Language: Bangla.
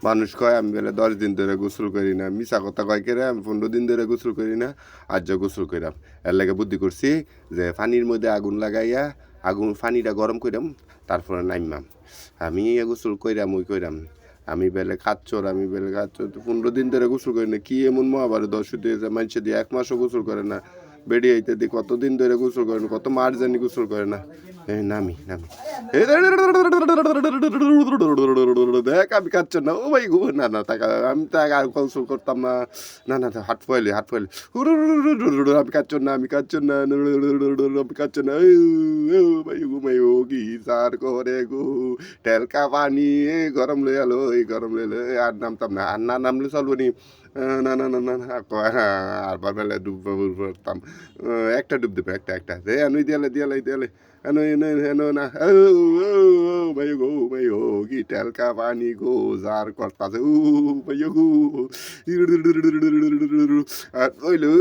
মানুষ কয় আমি বেলে 10 দিন ধরে গোসল করি না, মিছা কথা কয় কেরে আমি 15 দিন ধরে গোসল করি না, আজ যা গোসল কইরাম। এর লাগে বুদ্ধি করছি যে পানির মধ্যে আগুন লাগাইয়া পানিটা গরম কইরাম, তারপরে নাইমাম। আমি গোসল কইরাম ওই কইরাম। আমি বেলে কাচ্চর 15 দিন ধরে গোসল করি না, কি এমন মহাভারত দর্শক দিয়েছে মানুষে দিয়ে 1 মাসও গোসল করে না, বেড়ে আইতে দিয়ে কতদিন ধরে গোসল করে না, কত মার জানি গোসল করে না। নামি নামি দেখ আমি কাচ্চর না, ও ভাই গো না না টাকা আমি তাকে আর গোসল করতাম না, না না হাট ফয়েলে আমি কাচ্চর না, আমি কাচ্চর না, আমি কাচ্চর না, ভাই ঘুমাই ও কি সার করে গো, টেলকা পানি গরম লই আলো, এই গরম লইলে আর নামতাম না, আর না নামলে চলবো নি, না না না না না আর বেলা ডুব পড়তাম, একটা ডুব দেবে একটা একটা এনুই দিয়ালে দিয়ালে দিয়ালে এনো এনো এনো না ভাই গো ভাই ও কি টেলকা পানি গো জার করতাছে ভাই গো আর ওইলো